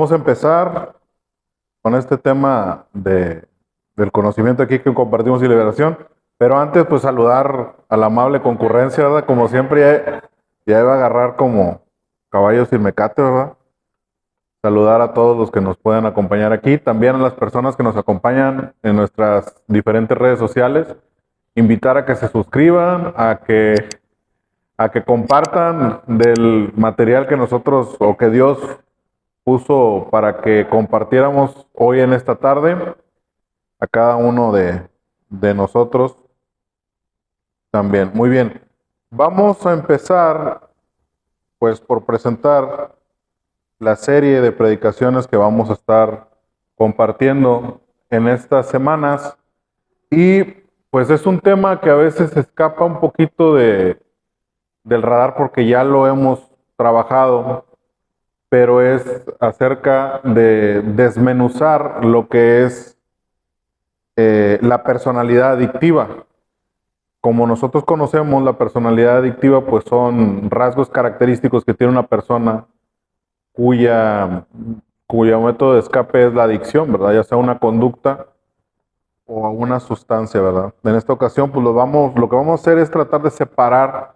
vamos a empezar con este tema del conocimiento aquí que compartimos y liberación. Pero antes, pues saludar a la amable concurrencia, ¿verdad? Como siempre, ya iba a agarrar como caballo sin mecate, ¿verdad? Saludar a todos los que nos puedan acompañar aquí, también a las personas que nos acompañan en nuestras diferentes redes sociales. Invitar a que se suscriban, a que compartan del material que nosotros o que Dios puso para que compartiéramos hoy en esta tarde a cada uno de nosotros también. Muy bien, vamos a empezar pues por presentar la serie de predicaciones que vamos a estar compartiendo en estas semanas y pues es un tema que a veces escapa un poquito del radar porque ya lo hemos trabajado, pero es acerca de desmenuzar lo que es la personalidad adictiva. Como nosotros conocemos, la personalidad adictiva pues son rasgos característicos que tiene una persona cuyo método de escape es la adicción, ¿verdad? Ya sea una conducta o una sustancia, ¿verdad? En esta ocasión, pues lo que vamos a hacer es tratar de separar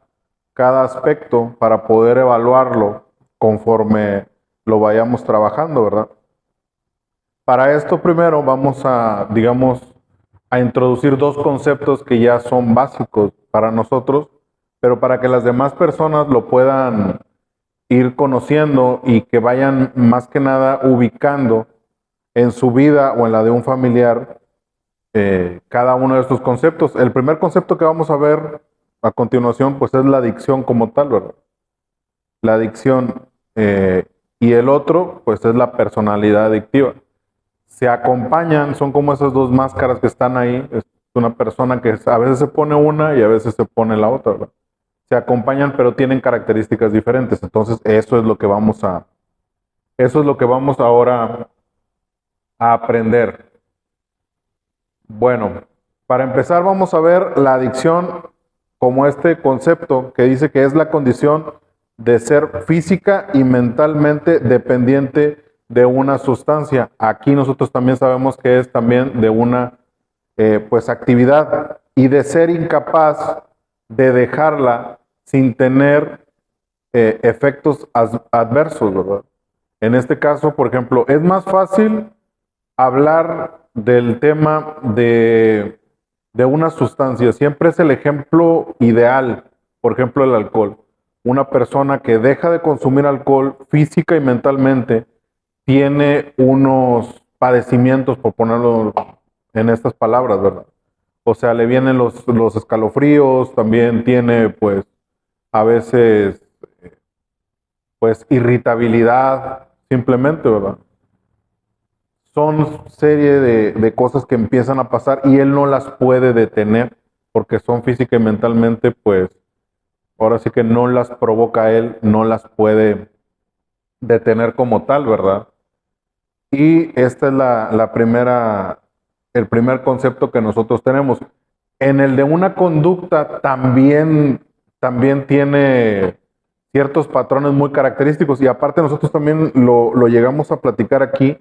cada aspecto para poder evaluarlo conforme lo vayamos trabajando, ¿verdad? Para esto primero vamos a, digamos, a introducir dos conceptos que ya son básicos para nosotros, pero para que las demás personas lo puedan ir conociendo y que vayan más que nada ubicando en su vida o en la de un familiar cada uno de estos conceptos. El primer concepto que vamos a ver a continuación pues es la adicción como tal, ¿verdad? La adicción y el otro pues es la personalidad adictiva. Se acompañan, son como esas dos máscaras que están ahí. Es una persona que a veces se pone una y a veces se pone la otra, ¿verdad? Se acompañan, pero tienen características diferentes. Entonces, eso es lo que vamos ahora a aprender. Bueno, para empezar vamos a ver la adicción como este concepto que dice que es la condición de ser física y mentalmente dependiente de una sustancia. Aquí nosotros también sabemos que es también de una pues actividad y de ser incapaz de dejarla sin tener efectos adversos, ¿verdad? En este caso, por ejemplo, es más fácil hablar del tema de una sustancia. Siempre es el ejemplo ideal, por ejemplo, el alcohol. Una persona que deja de consumir alcohol física y mentalmente tiene unos padecimientos, por ponerlo en estas palabras, ¿verdad? O sea, le vienen los escalofríos, también tiene pues a veces pues irritabilidad, simplemente, ¿verdad? Son serie de cosas que empiezan a pasar y él no las puede detener porque son física y mentalmente, pues ahora sí que no las provoca él, no las puede detener como tal, ¿verdad? Y esta es el primer concepto que nosotros tenemos. En el de una conducta también tiene ciertos patrones muy característicos y aparte nosotros también lo llegamos a platicar aquí,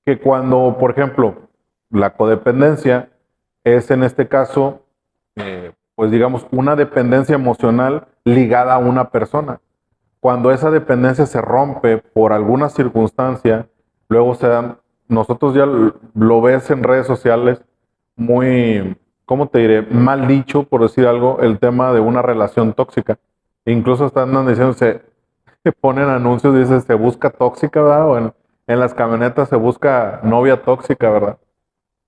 que cuando, por ejemplo, la codependencia es en este caso, pues digamos, una dependencia emocional ligada a una persona. Cuando esa dependencia se rompe por alguna circunstancia, luego se dan, nosotros ya lo ves en redes sociales muy, ¿cómo te diré? Mal dicho, por decir algo, el tema de una relación tóxica. Incluso están diciendo, se ponen anuncios, dice, se busca tóxica, ¿verdad? O en las camionetas se busca novia tóxica, ¿verdad?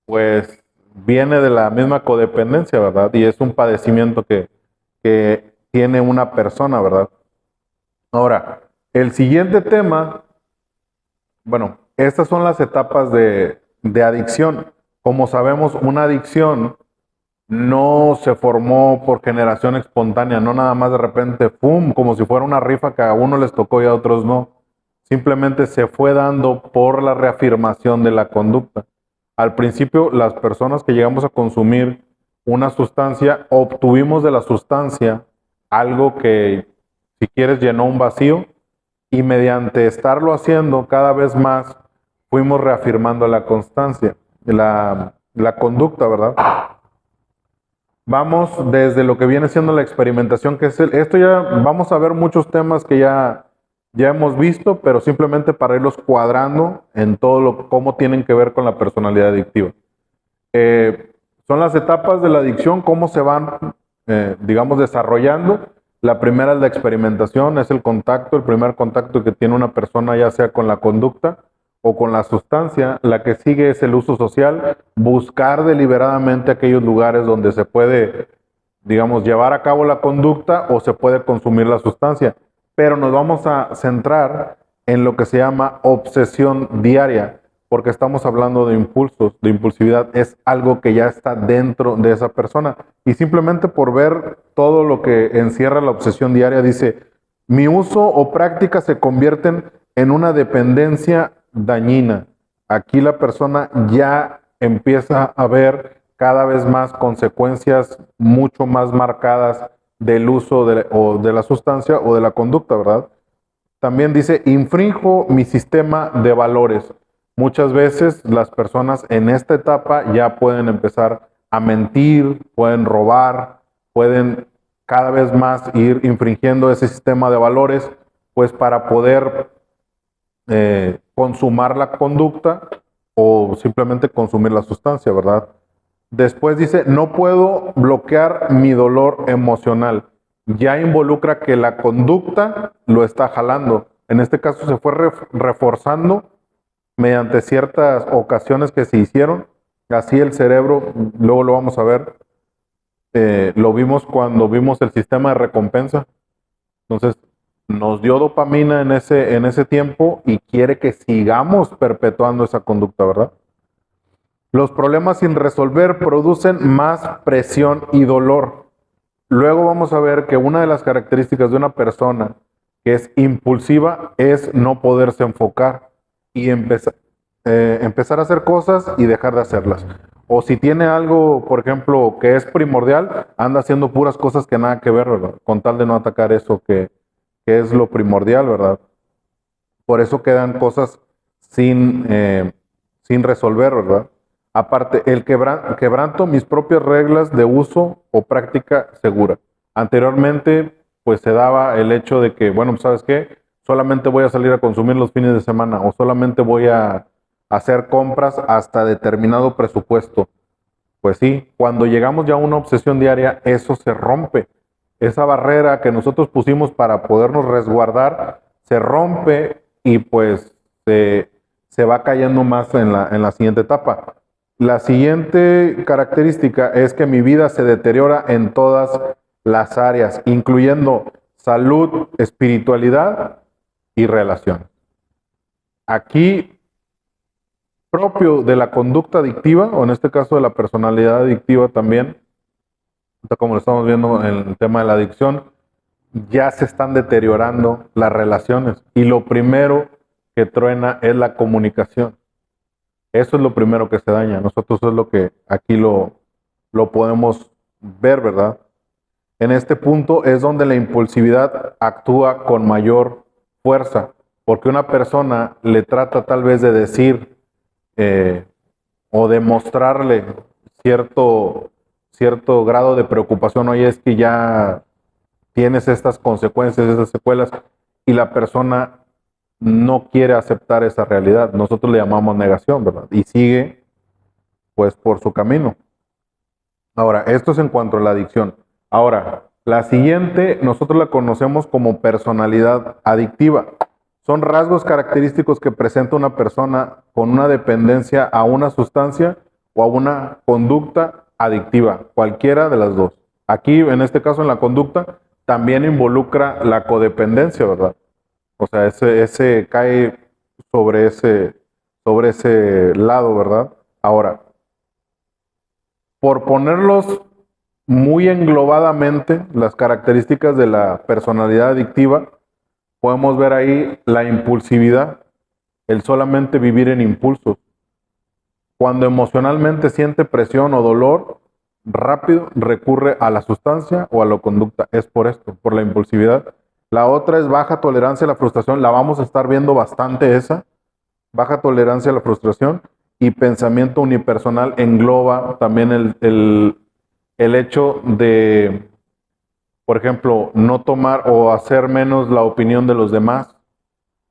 Pues viene de la misma codependencia, ¿verdad? Y es un padecimiento que tiene una persona, ¿verdad? Ahora, el siguiente tema, bueno, estas son las etapas de adicción. Como sabemos, una adicción no se formó por generación espontánea, no nada más de repente, ¡pum!, como si fuera una rifa que a uno les tocó y a otros no. Simplemente se fue dando por la reafirmación de la conducta. Al principio, las personas que llegamos a consumir una sustancia, obtuvimos de la sustancia algo que, si quieres, llenó un vacío y mediante estarlo haciendo cada vez más, fuimos reafirmando la constancia, la conducta, ¿verdad? Vamos desde lo que viene siendo la experimentación, que es esto ya vamos a ver muchos temas que ya hemos visto, pero simplemente para irlos cuadrando en todo cómo tienen que ver con la personalidad adictiva. Son las etapas de la adicción, cómo se van, digamos, desarrollando. La primera es la experimentación, es el contacto, el primer contacto que tiene una persona, ya sea con la conducta o con la sustancia. La que sigue es el uso social, buscar deliberadamente aquellos lugares donde se puede, digamos, llevar a cabo la conducta o se puede consumir la sustancia. Pero nos vamos a centrar en lo que se llama obsesión diaria, porque estamos hablando de impulsos, de impulsividad, es algo que ya está dentro de esa persona. Y simplemente por ver todo lo que encierra la obsesión diaria, dice, mi uso o práctica se convierten en una dependencia dañina. Aquí la persona ya empieza a ver cada vez más consecuencias mucho más marcadas del uso de la sustancia o de la conducta, ¿verdad? También dice, infrinjo mi sistema de valores. Muchas veces las personas en esta etapa ya pueden empezar a mentir, pueden robar, pueden cada vez más ir infringiendo ese sistema de valores, pues para poder consumar la conducta o simplemente consumir la sustancia, ¿verdad? Después dice, no puedo bloquear mi dolor emocional. Ya involucra que la conducta lo está jalando. En este caso se fue reforzando mediante ciertas ocasiones que se hicieron. Así el cerebro, luego lo vamos a ver, lo vimos cuando vimos el sistema de recompensa. Entonces, nos dio dopamina en ese tiempo y quiere que sigamos perpetuando esa conducta, ¿verdad? Los problemas sin resolver producen más presión y dolor. Luego vamos a ver que una de las características de una persona que es impulsiva es no poderse enfocar y empezar a hacer cosas y dejar de hacerlas. O si tiene algo, por ejemplo, que es primordial, anda haciendo puras cosas que nada que ver, ¿verdad? Con tal de no atacar eso que es lo primordial, ¿verdad? Por eso quedan cosas sin resolver, ¿verdad? Aparte, el quebranto mis propias reglas de uso o práctica segura. Anteriormente, pues se daba el hecho de que, bueno, ¿sabes qué? Solamente voy a salir a consumir los fines de semana o solamente voy a hacer compras hasta determinado presupuesto. Pues sí, cuando llegamos ya a una obsesión diaria, eso se rompe. Esa barrera que nosotros pusimos para podernos resguardar se rompe y pues se va cayendo más en la siguiente etapa. La siguiente característica es que mi vida se deteriora en todas las áreas, incluyendo salud, espiritualidad y relación. Aquí, propio de la conducta adictiva, o en este caso de la personalidad adictiva también, como lo estamos viendo en el tema de la adicción, ya se están deteriorando las relaciones. Y lo primero que truena es la comunicación. Eso es lo primero que se daña. Nosotros es lo que aquí lo podemos ver, ¿verdad? En este punto es donde la impulsividad actúa con mayor fuerza, porque una persona le trata tal vez de decir o de mostrarle cierto grado de preocupación. Oye, es que ya tienes estas consecuencias, estas secuelas, y la persona no quiere aceptar esa realidad. Nosotros le llamamos negación, ¿verdad? Y sigue, pues, por su camino. Ahora, esto es en cuanto a la adicción. Ahora, la siguiente, nosotros la conocemos como personalidad adictiva. Son rasgos característicos que presenta una persona con una dependencia a una sustancia o a una conducta adictiva, cualquiera de las dos. Aquí, en este caso, en la conducta, también involucra la codependencia, ¿verdad? O sea, ese cae sobre ese lado, ¿verdad? Ahora, por ponerlos muy englobadamente, las características de la personalidad adictiva, podemos ver ahí la impulsividad, el solamente vivir en impulsos. Cuando emocionalmente siente presión o dolor, rápido recurre a la sustancia o a la conducta. Es por esto, por la impulsividad. La otra es baja tolerancia a la frustración. La vamos a estar viendo bastante esa. Baja tolerancia a la frustración. Y pensamiento unipersonal engloba también el hecho de, por ejemplo, no tomar o hacer menos la opinión de los demás.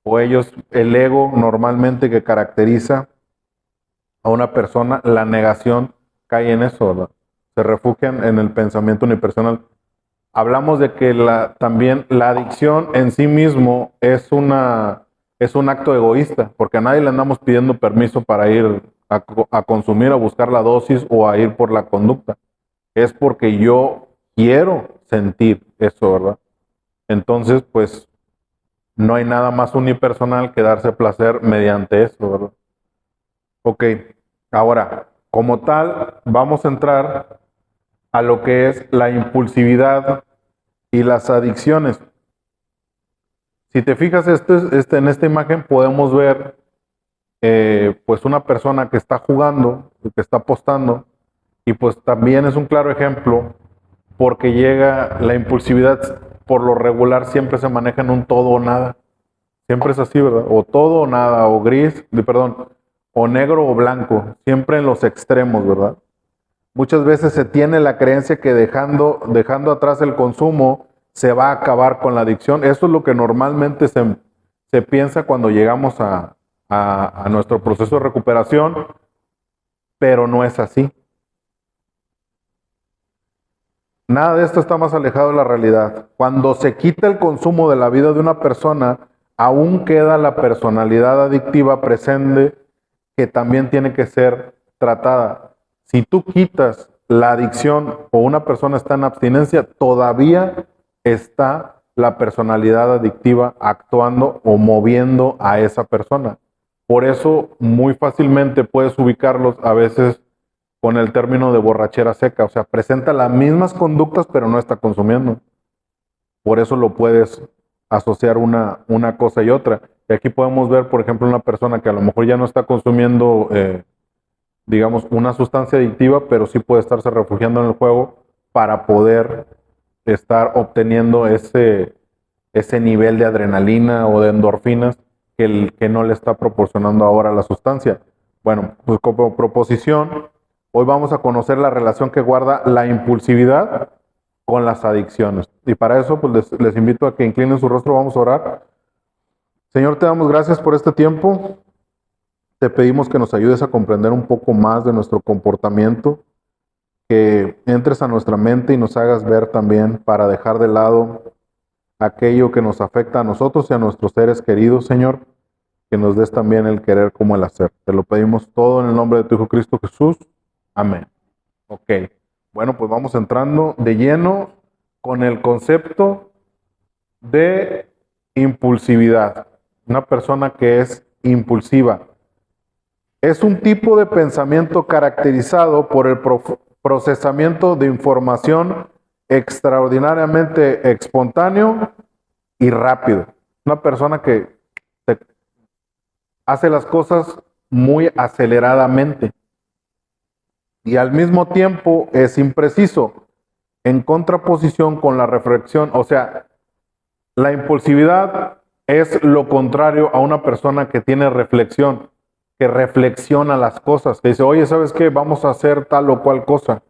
O ellos, el ego normalmente que caracteriza a una persona, la negación cae en eso, ¿verdad? Se refugian en el pensamiento unipersonal. Hablamos de que también la adicción en sí mismo es un acto egoísta, porque a nadie le andamos pidiendo permiso para ir a consumir, a buscar la dosis o a ir por la conducta. Es porque yo quiero sentir eso, ¿verdad? Entonces, pues, no hay nada más unipersonal que darse placer mediante eso, ¿verdad? Ok, ahora, como tal, vamos a entrar a lo que es la impulsividad y las adicciones. Si te fijas en esta imagen podemos ver pues una persona que está jugando, que está apostando, y pues también es un claro ejemplo porque llega la impulsividad, por lo regular siempre se maneja en un todo o nada. Siempre es así, ¿verdad? O todo o nada, o gris, perdón, o negro o blanco, siempre en los extremos, ¿verdad? Muchas veces se tiene la creencia que dejando atrás el consumo se va a acabar con la adicción. Eso es lo que normalmente se piensa cuando llegamos a nuestro proceso de recuperación, pero no es así. Nada de esto está más alejado de la realidad. Cuando se quita el consumo de la vida de una persona, aún queda la personalidad adictiva presente que también tiene que ser tratada. Si tú quitas la adicción o una persona está en abstinencia, todavía está la personalidad adictiva actuando o moviendo a esa persona. Por eso muy fácilmente puedes ubicarlos a veces con el término de borrachera seca, o sea, presenta las mismas conductas pero no está consumiendo. Por eso lo puedes asociar una cosa y otra. Y aquí podemos ver, por ejemplo, una persona que a lo mejor ya no está consumiendo, digamos, una sustancia adictiva, pero sí puede estarse refugiando en el juego para poder estar obteniendo ese nivel de adrenalina o de endorfinas que no le está proporcionando ahora la sustancia. Bueno, pues como proposición, hoy vamos a conocer la relación que guarda la impulsividad con las adicciones. Y para eso, pues les invito a que inclinen su rostro, vamos a orar. Señor, te damos gracias por este tiempo. Te pedimos que nos ayudes a comprender un poco más de nuestro comportamiento, que entres a nuestra mente y nos hagas ver también para dejar de lado aquello que nos afecta a nosotros y a nuestros seres queridos, Señor, que nos des también el querer como el hacer. Te lo pedimos todo en el nombre de tu Hijo Cristo Jesús. Amén. Ok. Bueno, pues vamos entrando de lleno con el concepto de impulsividad. Una persona que es impulsiva. Es un tipo de pensamiento caracterizado por el procesamiento de información extraordinariamente espontáneo y rápido. Una persona que hace las cosas muy aceleradamente y al mismo tiempo es impreciso, en contraposición con la reflexión. O sea, la impulsividad es lo contrario a una persona que tiene reflexión, que reflexiona las cosas, que dice, oye, ¿sabes qué? Vamos a hacer tal o cual cosa.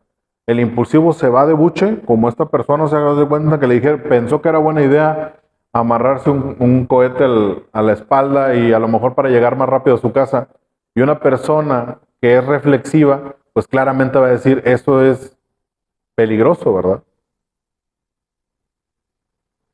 El impulsivo se va de buche, como esta persona se da cuenta que le dije, pensó que era buena idea amarrarse un cohete a la espalda y a lo mejor para llegar más rápido a su casa. Y una persona que es reflexiva, pues claramente va a decir, eso es peligroso, ¿verdad?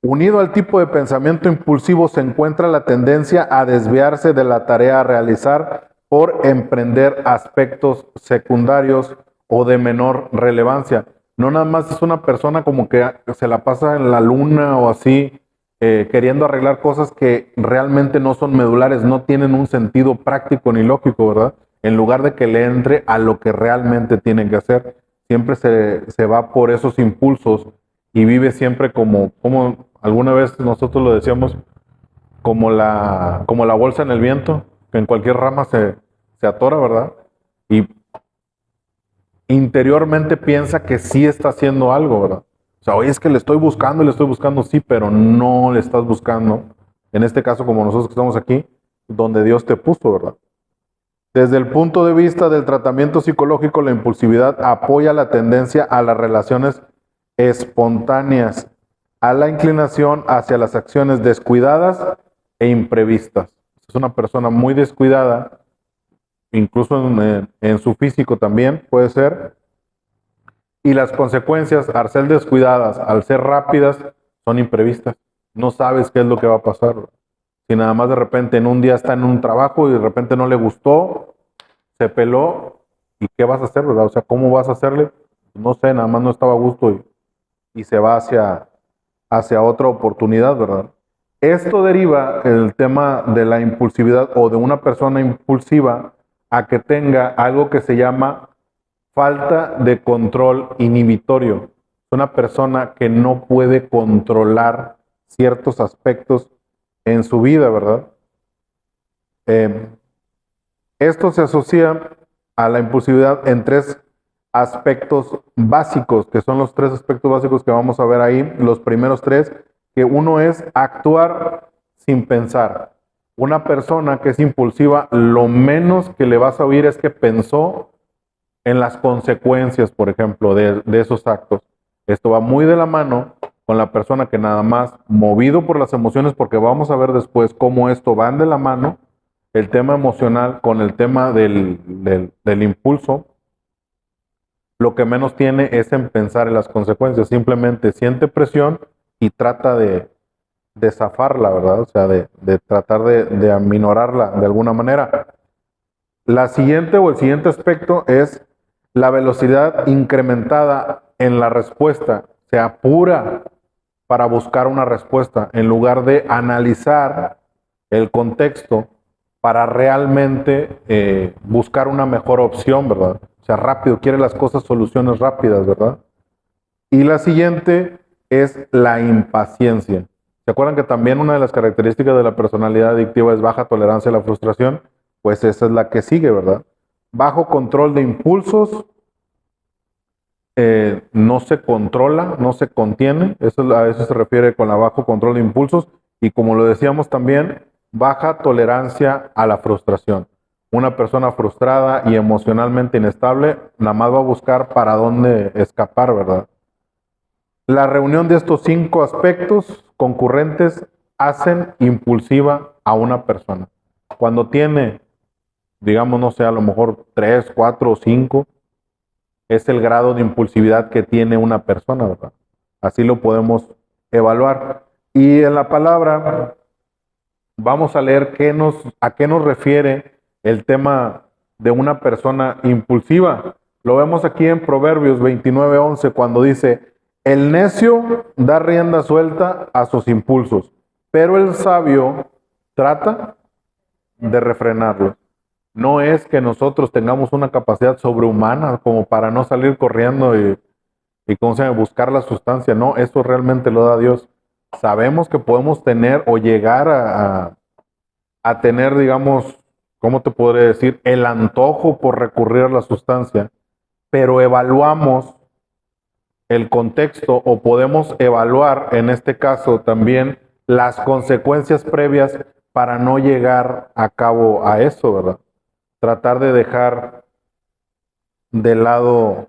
Unido al tipo de pensamiento impulsivo se encuentra la tendencia a desviarse de la tarea a realizar por emprender aspectos secundarios o de menor relevancia. No nada más es una persona como que se la pasa en la luna o así, queriendo arreglar cosas que realmente no son medulares, no tienen un sentido práctico ni lógico, ¿verdad? En lugar de que le entre a lo que realmente tienen que hacer, siempre se va por esos impulsos y vive siempre como alguna vez nosotros lo decíamos, como la bolsa en el viento, que en cualquier rama se atora, ¿verdad? Y interiormente piensa que sí está haciendo algo, ¿verdad? O sea, oye, es que le estoy buscando, sí, pero no le estás buscando. En este caso, como nosotros que estamos aquí, donde Dios te puso, ¿verdad? Desde el punto de vista del tratamiento psicológico, la impulsividad apoya la tendencia a las relaciones espontáneas, a la inclinación hacia las acciones descuidadas e imprevistas. Es una persona muy descuidada, incluso en su físico también puede ser, y las consecuencias, al ser descuidadas, al ser rápidas, son imprevistas. No sabes qué es lo que va a pasar. Si nada más de repente en un día está en un trabajo y de repente no le gustó, se peló, ¿y qué vas a hacer, verdad? O sea, ¿cómo vas a hacerle? No sé, nada más no estaba a gusto y se va hacia otra oportunidad, ¿verdad? Esto deriva el tema de la impulsividad o de una persona impulsiva a que tenga algo que se llama falta de control inhibitorio. Es una persona que no puede controlar ciertos aspectos en su vida, ¿verdad? Esto se asocia a la impulsividad en tres aspectos básicos, que son los tres aspectos básicos que vamos a ver ahí, los primeros tres, que uno es actuar sin pensar. Una persona que es impulsiva, lo menos que le vas a oír es que pensó en las consecuencias, por ejemplo, de esos actos. Esto va muy de la mano con la persona que nada más, movido por las emociones, porque vamos a ver después cómo esto van de la mano, el tema emocional con el tema del impulso, lo que menos tiene es en pensar en las consecuencias, simplemente siente presión y trata de zafarla, ¿verdad? O sea, de tratar de aminorarla de alguna manera. La siguiente o el siguiente aspecto es la velocidad incrementada en la respuesta. Se apura para buscar una respuesta en lugar de analizar el contexto para realmente buscar una mejor opción, ¿verdad? O sea, rápido, quiere las cosas, soluciones rápidas, ¿verdad? Y la siguiente es la impaciencia. ¿Se acuerdan que también una de las características de la personalidad adictiva es baja tolerancia a la frustración? Pues esa es la que sigue, ¿verdad? Bajo control de impulsos, no se controla, no se contiene, a eso se refiere con la bajo control de impulsos, y como lo decíamos también, baja tolerancia a la frustración. Una persona frustrada y emocionalmente inestable, nada más va a buscar para dónde escapar, ¿verdad? La reunión de estos 5 aspectos concurrentes hacen impulsiva a una persona. Cuando tiene, digamos, no sé, a lo mejor 3, 4 o 5, es el grado de impulsividad que tiene una persona, ¿verdad? Así lo podemos evaluar. Y en la palabra vamos a leer a qué nos refiere el tema de una persona impulsiva. Lo vemos aquí en Proverbios 29:11 cuando dice, el necio da rienda suelta a sus impulsos, pero el sabio trata de refrenarlos. No es que nosotros tengamos una capacidad sobrehumana como para no salir corriendo y ¿cómo se llama? Buscar la sustancia. No, eso realmente lo da Dios. Sabemos que podemos tener o llegar a tener, digamos, ¿cómo te podré decir? El antojo por recurrir a la sustancia, pero evaluamos el contexto o podemos evaluar, en este caso también, las consecuencias previas para no llegar a cabo a eso, ¿verdad? Tratar de dejar de lado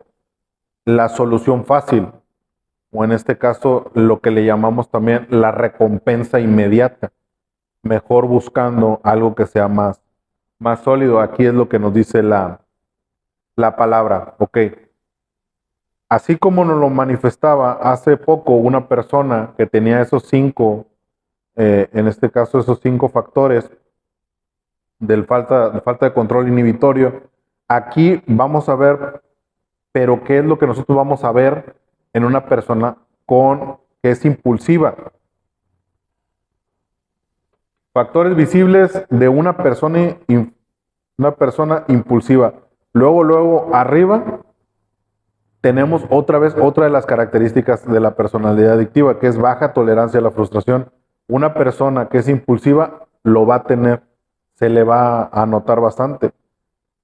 la solución fácil, o en este caso lo que le llamamos también la recompensa inmediata, mejor buscando algo que sea más sólido. Aquí es lo que nos dice la palabra, ok. Así como nos lo manifestaba hace poco una persona que tenía esos 5, en este caso esos 5 factores de falta de control inhibitorio, aquí vamos a ver, pero ¿qué es lo que nosotros vamos a ver en una persona que es impulsiva? Factores visibles de una persona impulsiva. Luego, arriba, tenemos otra de las características de la personalidad adictiva, que es baja tolerancia a la frustración. Una persona que es impulsiva lo va a tener, se le va a notar bastante.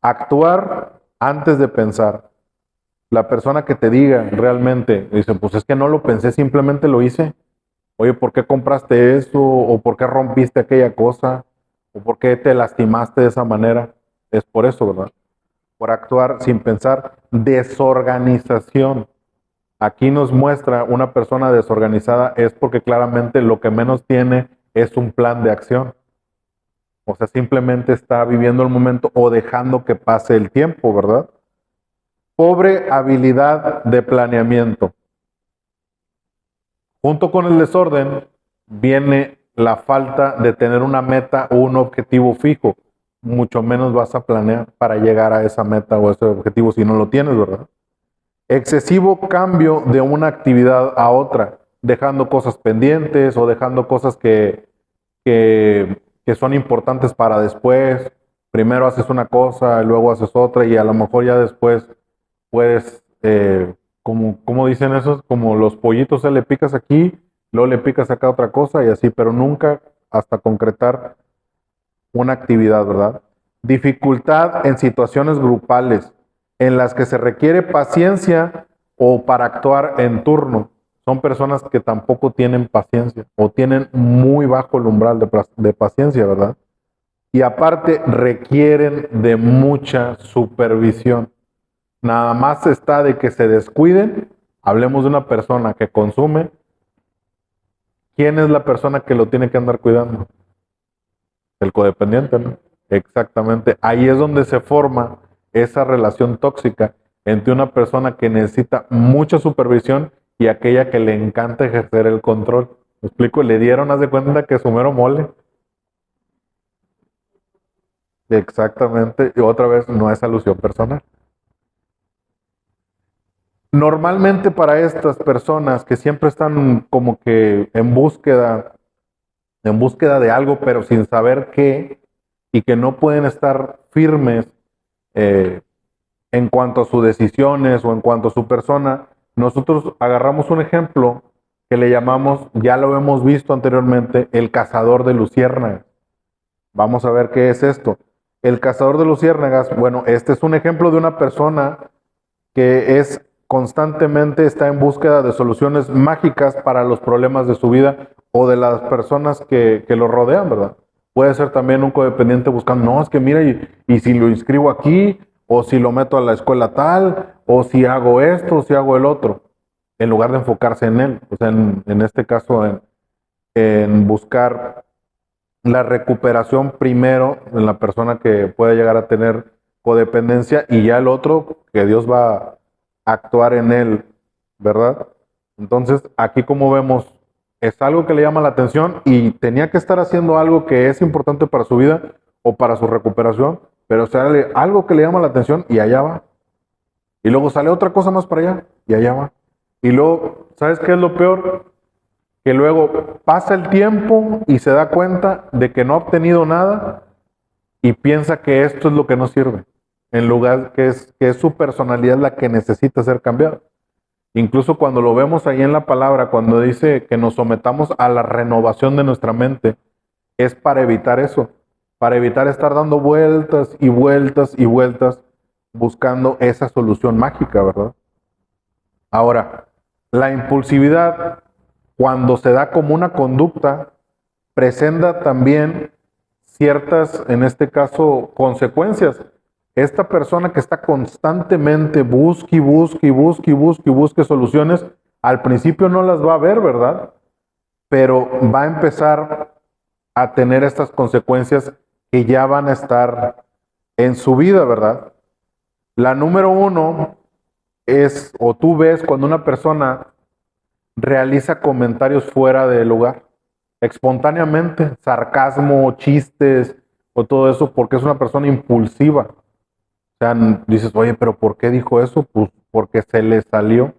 Actuar antes de pensar. La persona que te diga realmente, dice, pues es que no lo pensé, simplemente lo hice. Oye, ¿por qué compraste eso? ¿O por qué rompiste aquella cosa? ¿O por qué te lastimaste de esa manera? Es por eso, ¿verdad? Por actuar sin pensar. Desorganización. Aquí nos muestra una persona desorganizada es porque claramente lo que menos tiene es un plan de acción. O sea, simplemente está viviendo el momento o dejando que pase el tiempo, ¿verdad? Pobre habilidad de planeamiento. Junto con el desorden viene la falta de tener una meta o un objetivo fijo. Mucho menos vas a planear para llegar a esa meta o ese objetivo si no lo tienes, ¿verdad? Excesivo cambio de una actividad a otra, dejando cosas pendientes o dejando cosas que son importantes para después. Primero haces una cosa, luego haces otra y a lo mejor ya después puedes, como dicen esos, como los pollitos, le picas aquí, luego le picas acá otra cosa y así, pero nunca hasta concretar una actividad, ¿verdad? Dificultad en situaciones grupales en las que se requiere paciencia o para actuar en turno. Son personas que tampoco tienen paciencia o tienen muy bajo el umbral de paciencia, ¿verdad? Y aparte requieren de mucha supervisión. Nada más está de que se descuiden. Hablemos de una persona que consume. ¿Quién es la persona que lo tiene que andar cuidando? El codependiente, ¿no? Exactamente. Ahí es donde se forma esa relación tóxica entre una persona que necesita mucha supervisión y aquella que le encanta ejercer el control. ¿Me explico? Le dieron, haz de cuenta que su mero mole. Exactamente. Y otra vez, no es alusión personal. Normalmente para estas personas que siempre están como que en búsqueda de algo, pero sin saber qué, y que no pueden estar firmes eh, en cuanto a sus decisiones o en cuanto a su persona, nosotros agarramos un ejemplo que le llamamos, ya lo hemos visto anteriormente, el cazador de luciérnagas. Vamos a ver qué es esto. El cazador de luciérnagas, bueno, este es un ejemplo de una persona que es constantemente está en búsqueda de soluciones mágicas para los problemas de su vida o de las personas que lo rodean, ¿verdad? Puede ser también un codependiente buscando, no, es que mira, y si lo inscribo aquí, o si lo meto a la escuela tal, o si hago esto, o si hago el otro, en lugar de enfocarse en él, o sea, en este caso, en buscar la recuperación primero en la persona que puede llegar a tener codependencia y ya el otro que Dios va a actuar en él, ¿verdad? Entonces, aquí como vemos, es algo que le llama la atención y tenía que estar haciendo algo que es importante para su vida o para su recuperación, pero sale algo que le llama la atención y allá va. Y luego sale otra cosa más para allá y allá va. Y luego, ¿sabes qué es lo peor? Que luego pasa el tiempo y se da cuenta de que no ha obtenido nada y piensa que esto es lo que no sirve, en lugar que es su personalidad la que necesita ser cambiada. Incluso cuando lo vemos ahí en la palabra, cuando dice que nos sometamos a la renovación de nuestra mente, es para evitar eso, para evitar estar dando vueltas y vueltas y vueltas buscando esa solución mágica, ¿verdad? Ahora, la impulsividad, cuando se da como una conducta, presenta también ciertas, en este caso, consecuencias. Esta persona que está constantemente busque y busque y busque y busque y busque soluciones, al principio no las va a ver, ¿verdad? Pero va a empezar a tener estas consecuencias que ya van a estar en su vida, ¿verdad? La número uno es, o tú ves cuando una persona realiza comentarios fuera de lugar, espontáneamente, sarcasmo, chistes o todo eso, porque es una persona impulsiva. O sea, dices, oye, pero ¿por qué dijo eso? Pues porque se le salió. O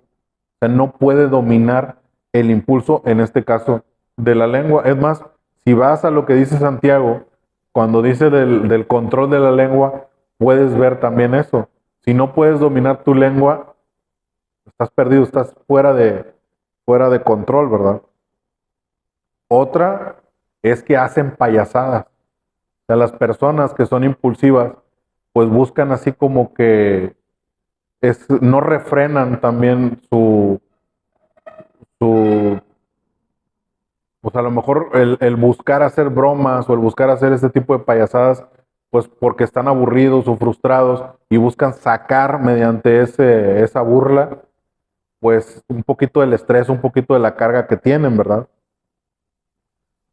sea, no puede dominar el impulso, en este caso, de la lengua. Es más, si vas a lo que dice Santiago, cuando dice del control de la lengua, puedes ver también eso. Si no puedes dominar tu lengua, estás perdido, estás fuera de control, ¿verdad? Otra es que hacen payasadas. O sea, las personas que son impulsivas, pues buscan así como que no refrenan también su pues a lo mejor el buscar hacer bromas o el buscar hacer este tipo de payasadas, pues porque están aburridos o frustrados y buscan sacar mediante esa burla, pues un poquito del estrés, un poquito de la carga que tienen, ¿verdad?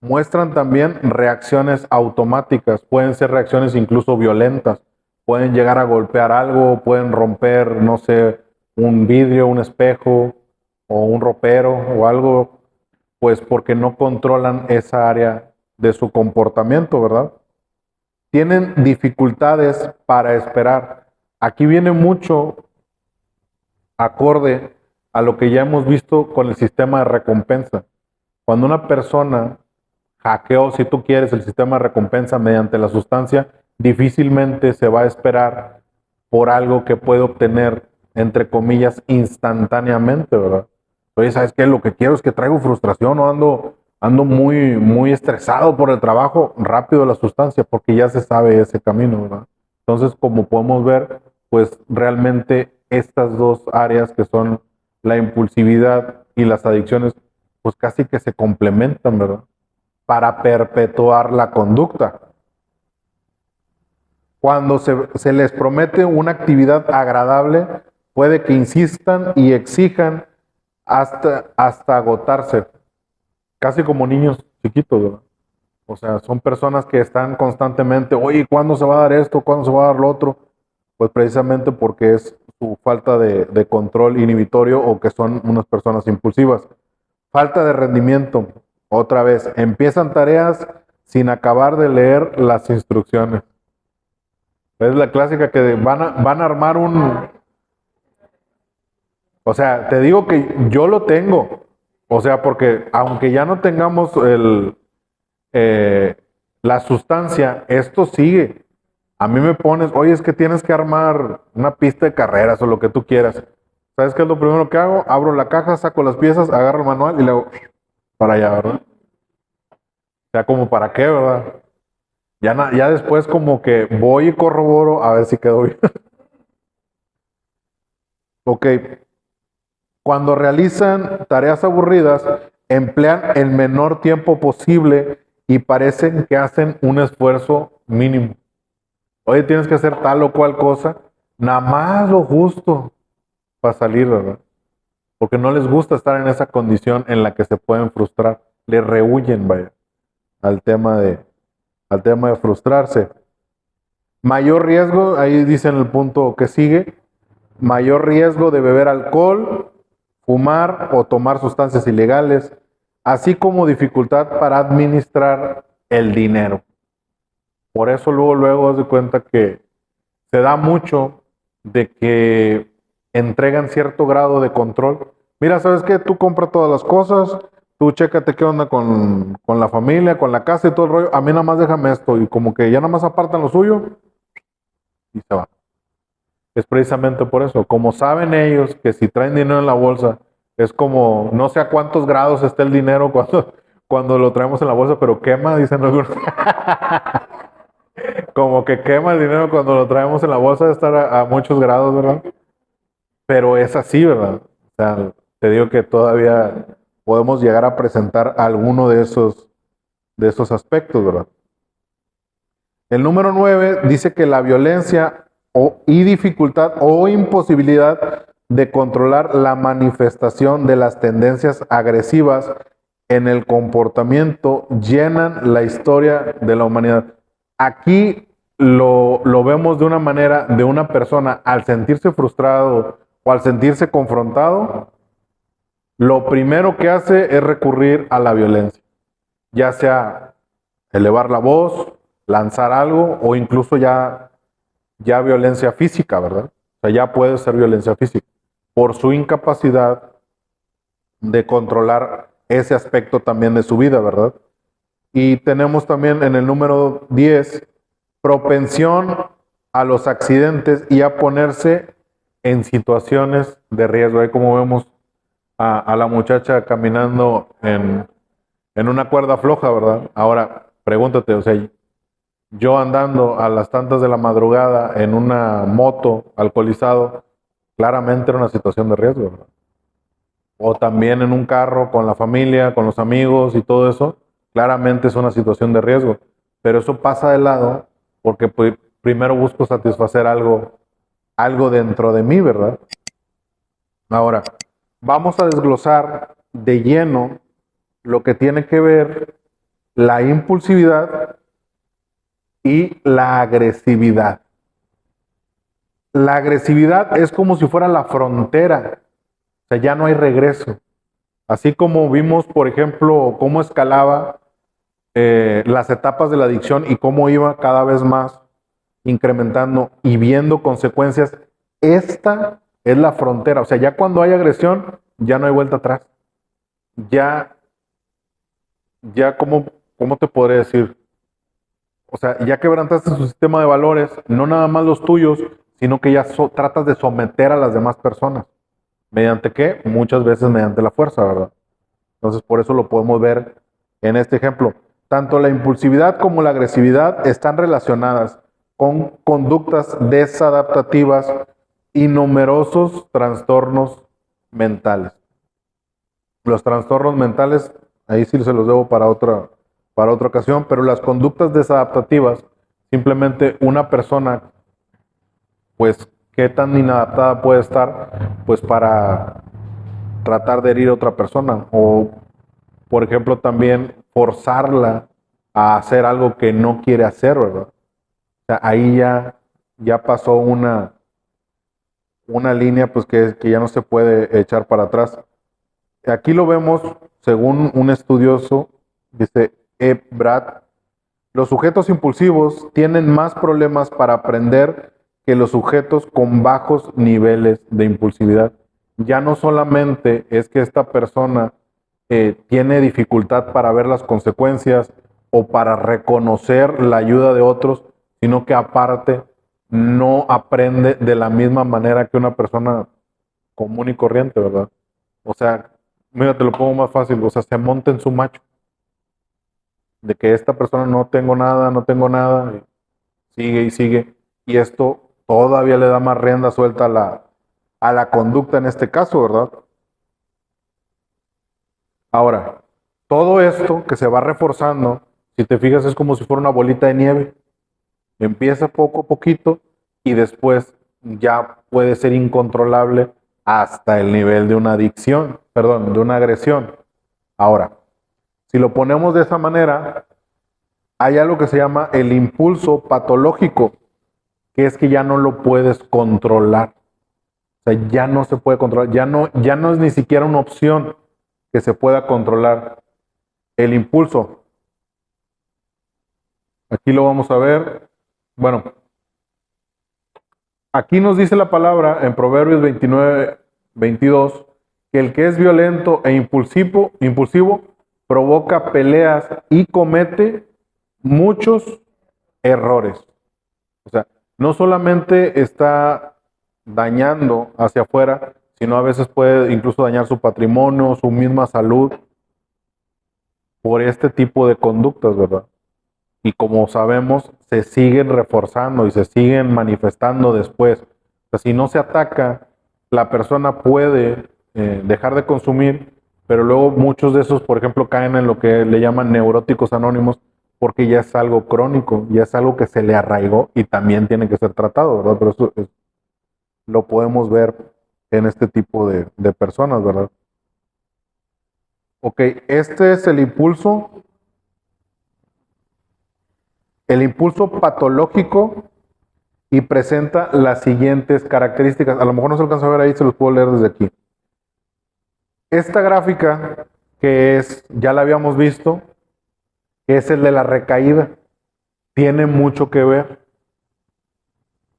Muestran también reacciones automáticas, pueden ser reacciones incluso violentas, pueden llegar a golpear algo, pueden romper, no sé, un vidrio, un espejo o un ropero o algo, pues porque no controlan esa área de su comportamiento, ¿verdad? Tienen dificultades para esperar. Aquí viene mucho acorde a lo que ya hemos visto con el sistema de recompensa. Cuando una persona hackeó, si tú quieres, el sistema de recompensa mediante la sustancia, difícilmente se va a esperar por algo que puede obtener, entre comillas, instantáneamente, ¿verdad? Oye, ¿sabes qué? Lo que quiero es que traigo frustración o ando muy, muy estresado por el trabajo, rápido la sustancia, porque ya se sabe ese camino, ¿verdad? Entonces, como podemos ver, pues realmente estas dos áreas que son la impulsividad y las adicciones, pues casi que se complementan, ¿verdad? Para perpetuar la conducta. Cuando se les promete una actividad agradable, puede que insistan y exijan hasta agotarse, casi como niños chiquitos, ¿verdad? O sea, son personas que están constantemente, oye, ¿cuándo se va a dar esto? ¿Cuándo se va a dar lo otro? Pues precisamente porque es su falta de control inhibitorio o que son unas personas impulsivas. Falta de rendimiento. Otra vez, empiezan tareas sin acabar de leer las instrucciones. Es la clásica que van a armar un... O sea, te digo que yo lo tengo. O sea, porque aunque ya no tengamos eh, la sustancia, esto sigue. A mí me pones, oye, es que tienes que armar una pista de carreras o lo que tú quieras. ¿Sabes qué es lo primero que hago? Abro la caja, saco las piezas, agarro el manual y le hago para allá, ¿verdad? O sea, como para qué, ¿verdad? Ya después como que voy y corroboro a ver si quedó bien. Ok, cuando realizan tareas aburridas, emplean el menor tiempo posible y parecen que hacen un esfuerzo mínimo. Oye, tienes que hacer tal o cual cosa, nada más lo justo para salir, ¿verdad? Porque no les gusta estar en esa condición en la que se pueden frustrar. Le rehuyen, vaya, al tema de frustrarse. Mayor riesgo, ahí dice en el punto que sigue, mayor riesgo de beber alcohol, fumar o tomar sustancias ilegales, así como dificultad para administrar el dinero. Por eso luego haz de cuenta que se da mucho de que entregan cierto grado de control. Mira, ¿sabes qué? Tú compra todas las cosas, tú chécate qué onda con la familia, con la casa y todo el rollo. A mí nada más déjame esto. Y como que ya nada más apartan lo suyo y se va. Es precisamente por eso. Como saben ellos que si traen dinero en la bolsa, es como no sé a cuántos grados está el dinero cuando lo traemos en la bolsa, pero quema, dicen algunos. Como que quema el dinero cuando lo traemos en la bolsa de estar a muchos grados, ¿verdad? Pero es así, ¿verdad? O sea, te digo que todavía podemos llegar a presentar alguno de esos aspectos, ¿verdad? El número 9 dice que la violencia y dificultad o imposibilidad de controlar la manifestación de las tendencias agresivas en el comportamiento llenan la historia de la humanidad. Aquí lo vemos de una manera de una persona al sentirse frustrado o al sentirse confrontado, lo primero que hace es recurrir a la violencia, ya sea elevar la voz, lanzar algo o incluso ya violencia física, ¿verdad? O sea, ya puede ser violencia física por su incapacidad de controlar ese aspecto también de su vida, ¿verdad? Y tenemos también en el número 10, propensión a los accidentes y a ponerse en situaciones de riesgo. Ahí como vemos a la muchacha caminando en una cuerda floja, ¿verdad? Ahora, pregúntate, o sea, yo andando a las tantas de la madrugada en una moto alcoholizado, claramente era una situación de riesgo, ¿verdad? O también en un carro con la familia, con los amigos y todo eso, claramente es una situación de riesgo. Pero eso pasa de lado porque pues, primero busco satisfacer algo dentro de mí, ¿verdad? Ahora, vamos a desglosar de lleno lo que tiene que ver la impulsividad y la agresividad. La agresividad es como si fuera la frontera, o sea, ya no hay regreso. Así como vimos, por ejemplo, cómo escalaba las etapas de la adicción y cómo iba cada vez más incrementando y viendo consecuencias, esta es la frontera. O sea, ya cuando hay agresión, ya no hay vuelta atrás. Ya, ya, ¿cómo te podré decir? O sea, ya quebrantaste su sistema de valores, no nada más los tuyos, sino que ya tratas de someter a las demás personas. ¿Mediante qué? Muchas veces mediante la fuerza, ¿verdad? Entonces, por eso lo podemos ver en este ejemplo. Tanto la impulsividad como la agresividad están relacionadas con conductas desadaptativas y numerosos trastornos mentales. Los trastornos mentales, ahí sí se los debo para otra ocasión, pero las conductas desadaptativas, simplemente una persona, pues, ¿qué tan inadaptada puede estar? Pues para tratar de herir a otra persona o, por ejemplo, también forzarla a hacer algo que no quiere hacer, ¿verdad? O sea, ahí ya pasó una línea pues que ya no se puede echar para atrás. Aquí lo vemos, según un estudioso, dice Brad, los sujetos impulsivos tienen más problemas para aprender que los sujetos con bajos niveles de impulsividad. Ya no solamente es que esta persona tiene dificultad para ver las consecuencias o para reconocer la ayuda de otros, sino que aparte no aprende de la misma manera que una persona común y corriente, ¿verdad? O sea, mira, te lo pongo más fácil, o sea, se monta en su macho, de que esta persona no tengo nada, no tengo nada, y sigue y sigue, y esto todavía le da más rienda suelta a la conducta en este caso, ¿verdad? Ahora, todo esto que se va reforzando, si te fijas, es como si fuera una bolita de nieve. Empieza poco a poquito y después ya puede ser incontrolable hasta el nivel de una adicción, perdón, de una agresión. Ahora, si lo ponemos de esa manera, hay algo que se llama el impulso patológico, que es que ya no lo puedes controlar. O sea, ya no se puede controlar, ya no es ni siquiera una opción que se pueda controlar el impulso. Aquí lo vamos a ver. Bueno, aquí nos dice la palabra en Proverbios 29, 22, que el que es violento e impulsivo provoca peleas y comete muchos errores. O sea, no solamente está dañando hacia afuera, sino a veces puede incluso dañar su patrimonio, su misma salud, por este tipo de conductas, ¿verdad? Y como sabemos, se siguen reforzando y se siguen manifestando después. O sea, si no se ataca, la persona puede dejar de consumir, pero luego muchos de esos, por ejemplo, caen en lo que le llaman neuróticos anónimos, porque ya es algo crónico, ya es algo que se le arraigó y también tiene que ser tratado, ¿verdad? Pero eso lo podemos ver en este tipo de personas, ¿verdad? Ok, este es el impulso patológico y presenta las siguientes características. A lo mejor no se alcanza a ver ahí, se los puedo leer desde aquí. Esta gráfica, que es, ya la habíamos visto, es el de la recaída. Tiene mucho que ver.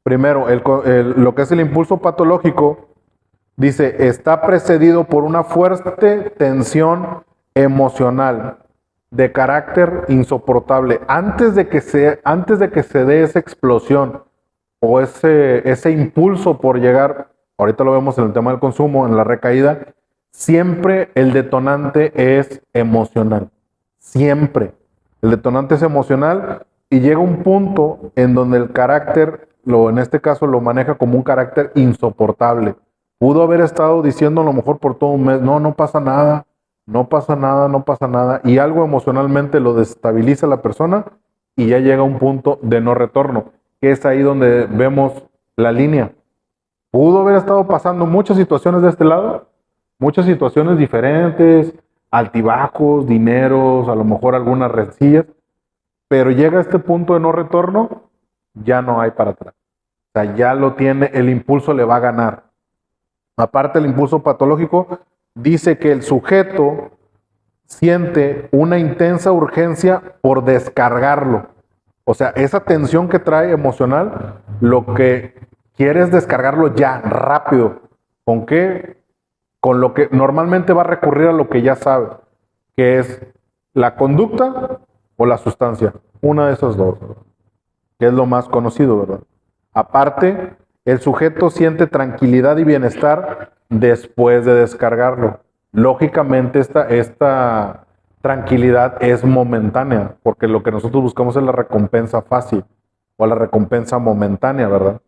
Primero, lo que es el impulso patológico, dice, está precedido por una fuerte tensión emocional de carácter insoportable. Antes de que se dé esa explosión o ese impulso por llegar, ahorita lo vemos en el tema del consumo, en la recaída, siempre el detonante es emocional. Siempre. El detonante es emocional y llega un punto en donde el carácter, en este caso lo maneja como un carácter insoportable. Pudo haber estado diciendo a lo mejor por todo un mes, no, no pasa nada, no pasa nada, no pasa nada, y algo emocionalmente lo desestabiliza a la persona y ya llega a un punto de no retorno, que es ahí donde vemos la línea. Pudo haber estado pasando muchas situaciones de este lado, muchas situaciones diferentes, altibajos, dineros, a lo mejor algunas rencillas, pero llega a este punto de no retorno, ya no hay para atrás. O sea, ya lo tiene, el impulso le va a ganar. Aparte, el impulso patológico dice que el sujeto siente una intensa urgencia por descargarlo. O sea, esa tensión que trae emocional, lo que quiere es descargarlo ya, rápido. ¿Con qué? Con lo que normalmente va a recurrir a lo que ya sabe, que es la conducta o la sustancia. Una de esas dos, ¿verdad? Que es lo más conocido, ¿verdad? Aparte, el sujeto siente tranquilidad y bienestar después de descargarlo. Lógicamente, esta tranquilidad es momentánea, porque lo que nosotros buscamos es la recompensa fácil o la recompensa momentánea, ¿verdad?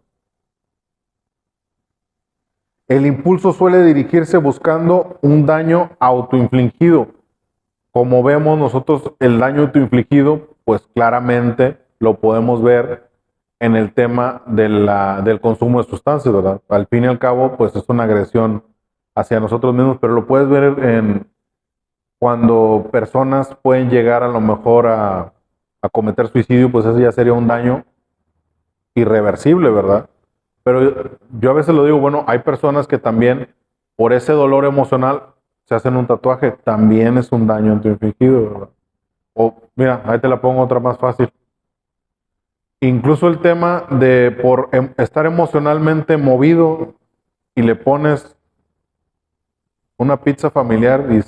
El impulso suele dirigirse buscando un daño autoinfligido. Como vemos nosotros, el daño autoinfligido, pues claramente lo podemos ver en el tema del consumo de sustancias, ¿verdad? Al fin y al cabo, pues es una agresión hacia nosotros mismos, pero lo puedes ver en cuando personas pueden llegar a lo mejor a cometer suicidio, pues eso ya sería un daño irreversible, ¿verdad? Pero yo a veces lo digo, bueno, hay personas que también por ese dolor emocional se hacen un tatuaje, también es un daño autoinfligido, ¿verdad? O mira, ahí te la pongo otra más fácil. Incluso el tema de por estar emocionalmente movido y le pones una pizza familiar y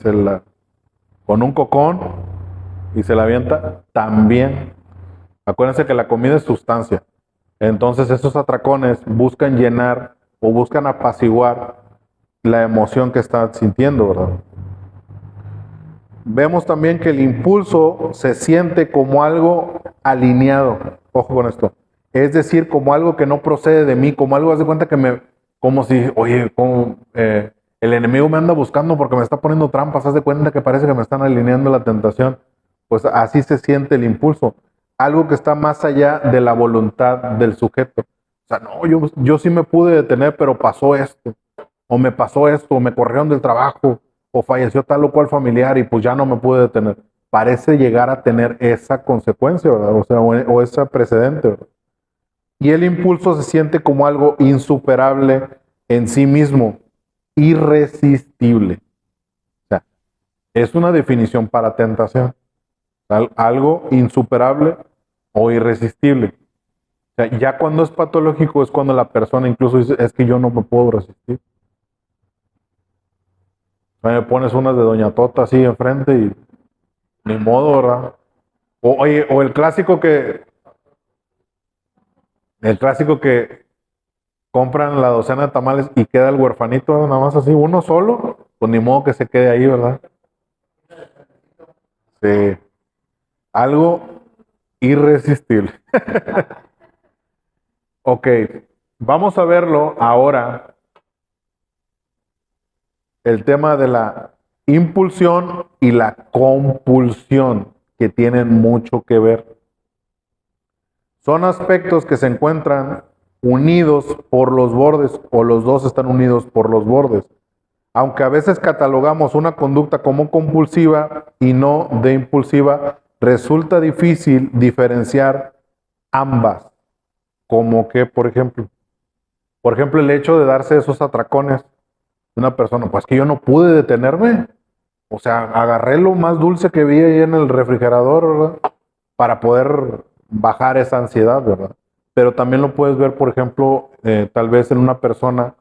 con un cocón y se la avienta, también. Acuérdense que la comida es sustancia. Entonces esos atracones buscan llenar o buscan apaciguar la emoción que está sintiendo, ¿verdad? Vemos también que el impulso se siente como algo alineado. Ojo con esto. Es decir, como algo que no procede de mí, como algo, haz de cuenta como si, oye, el enemigo me anda buscando porque me está poniendo trampas, haz de cuenta que parece que me están alineando la tentación. Pues así se siente el impulso. Algo que está más allá de la voluntad del sujeto. O sea, no, yo sí me pude detener, pero pasó esto. O me pasó esto, o me corrieron del trabajo, o falleció tal o cual familiar y pues ya no me pude detener. Parece llegar a tener esa consecuencia, ¿verdad? O sea, o ese precedente, ¿verdad? Y el impulso se siente como algo insuperable en sí mismo, irresistible. O sea, es una definición para tentación. Algo insuperable o irresistible. O sea, ya cuando es patológico es cuando la persona incluso dice, es que yo no me puedo resistir. Me pones unas de Doña Tota así enfrente y ni modo, ¿verdad? Oye, o el clásico que compran la docena de tamales y queda el huerfanito nada más así, uno solo, pues ni modo que se quede ahí, ¿verdad? Sí, algo irresistible. Ok, vamos a verlo ahora, el tema de la impulsión y la compulsión, que tienen mucho que ver. Son aspectos que se encuentran unidos por los bordes o los dos están unidos por los bordes. Aunque a veces catalogamos una conducta como compulsiva y no de impulsiva, resulta difícil diferenciar ambas. Como que, por ejemplo, el hecho de darse esos atracones de una persona, pues que yo no pude detenerme. O sea, agarré lo más dulce que vi ahí en el refrigerador, ¿verdad? Para poder bajar esa ansiedad, ¿verdad? Pero también lo puedes ver, por ejemplo, tal vez en una persona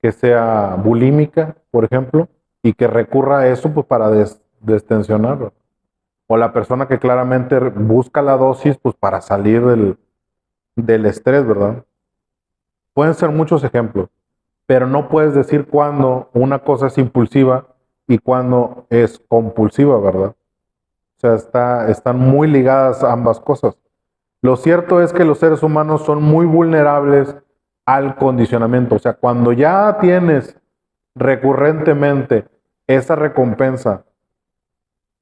que sea bulímica, por ejemplo, y que recurra a eso pues para destensionarlo. O la persona que claramente busca la dosis pues para salir del estrés, ¿verdad? Pueden ser muchos ejemplos, pero no puedes decir cuándo una cosa es impulsiva y cuándo es compulsiva, ¿verdad? O sea, están muy ligadas ambas cosas. Lo cierto es que los seres humanos son muy vulnerables al condicionamiento. O sea, cuando ya tienes recurrentemente esa recompensa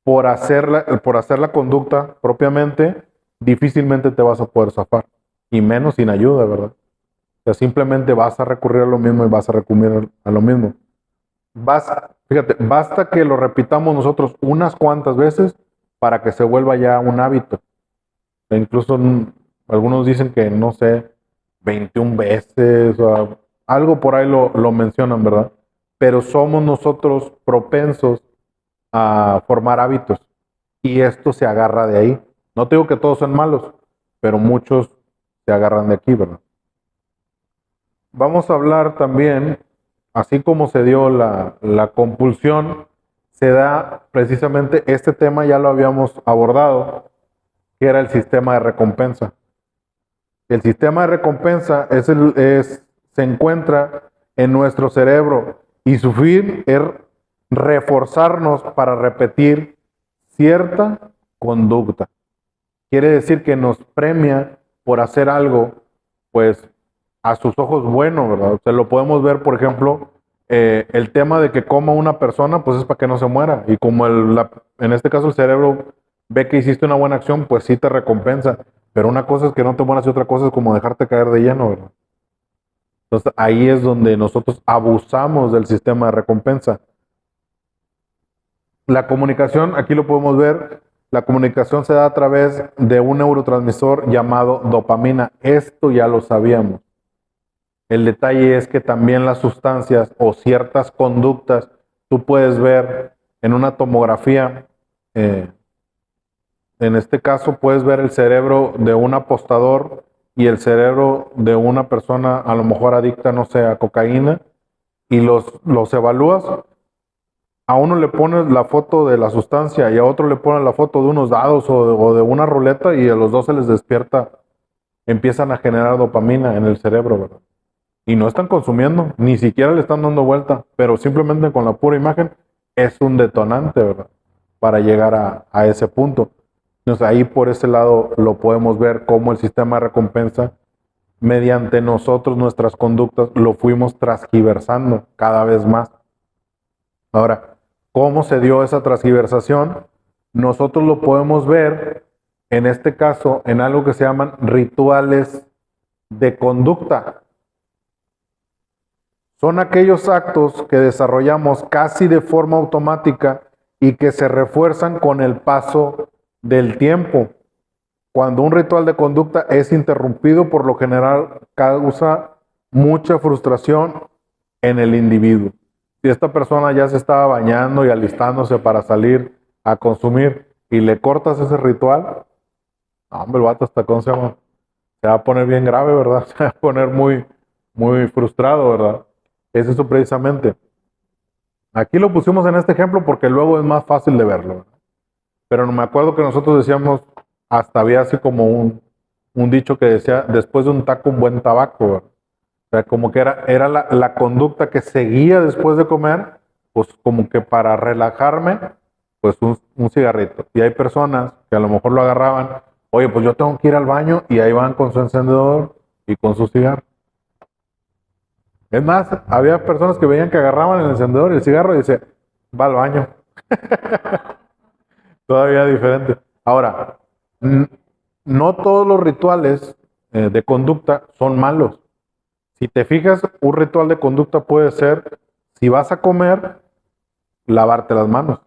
por hacer la conducta propiamente, difícilmente te vas a poder zafar. Y menos sin ayuda, ¿verdad? O sea, simplemente vas a recurrir a lo mismo y vas a recurrir a lo mismo. Fíjate, basta que lo repitamos nosotros unas cuantas veces para que se vuelva ya un hábito. E incluso algunos dicen que, no sé, 21 veces, o algo por ahí lo mencionan, ¿verdad? Pero somos nosotros propensos a formar hábitos y esto se agarra de ahí. No te digo que todos son malos, pero muchos se agarran de aquí, ¿verdad? Vamos a hablar también, así como se dio la compulsión, se da precisamente este tema, ya lo habíamos abordado, que era el sistema de recompensa. El sistema de recompensa se encuentra en nuestro cerebro y su fin es reforzarnos para repetir cierta conducta. Quiere decir que nos premia por hacer algo, pues, a sus ojos bueno, ¿verdad? O sea, lo podemos ver, por ejemplo, el tema de que coma una persona, pues es para que no se muera. Y como en este caso el cerebro ve que hiciste una buena acción, pues sí te recompensa. Pero una cosa es que no te mueras y otra cosa es como dejarte caer de lleno, ¿verdad? Entonces ahí es donde nosotros abusamos del sistema de recompensa. La comunicación, aquí lo podemos ver, la comunicación se da a través de un neurotransmisor llamado dopamina. Esto ya lo sabíamos. El detalle es que también las sustancias o ciertas conductas, tú puedes ver en una tomografía, en este caso puedes ver el cerebro de un apostador y el cerebro de una persona a lo mejor adicta, no sé, a cocaína, y los evalúas. A uno le pones la foto de la sustancia y a otro le pones la foto de unos dados o de una ruleta y a los dos se les despierta, empiezan a generar dopamina en el cerebro, ¿verdad? Y no están consumiendo, ni siquiera le están dando vuelta, pero simplemente con la pura imagen es un detonante, ¿verdad? Para llegar a ese punto. Entonces ahí por ese lado lo podemos ver cómo el sistema de recompensa, mediante nosotros, nuestras conductas, lo fuimos transgiversando cada vez más. Ahora, ¿cómo se dio esa transgiversación? Nosotros lo podemos ver, en este caso, en algo que se llaman rituales de conducta. Son aquellos actos que desarrollamos casi de forma automática y que se refuerzan con el paso del tiempo. Cuando un ritual de conducta es interrumpido, por lo general causa mucha frustración en el individuo. Si esta persona ya se estaba bañando y alistándose para salir a consumir y le cortas ese ritual, hombre, el vato hasta ¿cómo se llama? Se va a poner bien grave, ¿verdad? Se va a poner muy, muy frustrado, ¿verdad? Es eso precisamente. Aquí lo pusimos en este ejemplo porque luego es más fácil de verlo, ¿verdad? Pero no me acuerdo que nosotros decíamos, hasta había así como un dicho que decía, después de un taco, un buen tabaco, ¿verdad? O sea, como que era la conducta que seguía después de comer, pues como que para relajarme, pues un cigarrito. Y hay personas que a lo mejor lo agarraban, oye, pues yo tengo que ir al baño, y ahí van con su encendedor y con su cigarro. Es más, había personas que veían que agarraban el encendedor y el cigarro y decían, va al baño. Todavía diferente. Ahora, no todos los rituales de conducta son malos. Si te fijas, un ritual de conducta puede ser, si vas a comer, lavarte las manos.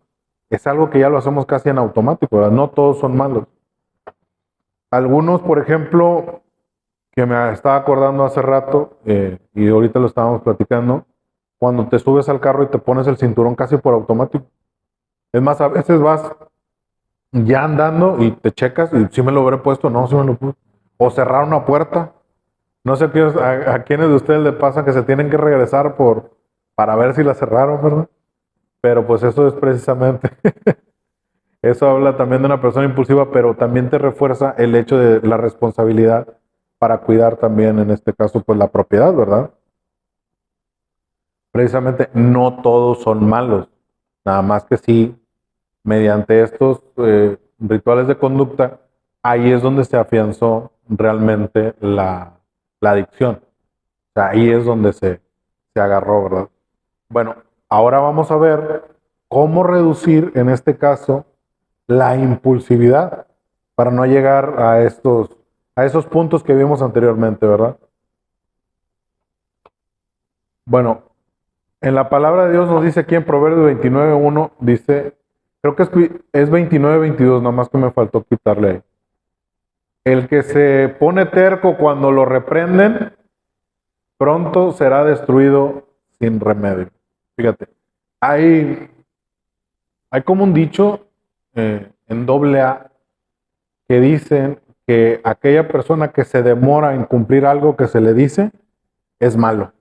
Es algo que ya lo hacemos casi en automático, ¿verdad? No todos son malos. Algunos, por ejemplo, que me estaba acordando hace rato, y ahorita lo estábamos platicando, cuando te subes al carro y te pones el cinturón casi por automático. Es más, a veces vas ya andando y te checas y si me lo habré puesto, no, si me lo puse. O cerrar una puerta. No sé a quiénes de ustedes le pasa que se tienen que regresar para ver si la cerraron, ¿verdad? Pero pues eso es precisamente, eso habla también de una persona impulsiva, pero también te refuerza el hecho de la responsabilidad para cuidar también, en este caso, pues la propiedad, ¿verdad? Precisamente no todos son malos, nada más que sí, mediante estos rituales de conducta, ahí es donde se afianzó realmente la adicción. O sea, ahí es donde se agarró, ¿verdad? Bueno, ahora vamos a ver cómo reducir, en este caso, la impulsividad para no llegar a esos puntos que vimos anteriormente, ¿verdad? Bueno, en la palabra de Dios nos dice aquí en Proverbios 29:1, dice, creo que es 29:22, nada más que me faltó quitarle ahí. El que se pone terco cuando lo reprenden, pronto será destruido sin remedio. Fíjate, hay, hay como un dicho en doble A que dicen que aquella persona que se demora en cumplir algo que se le dice es malo,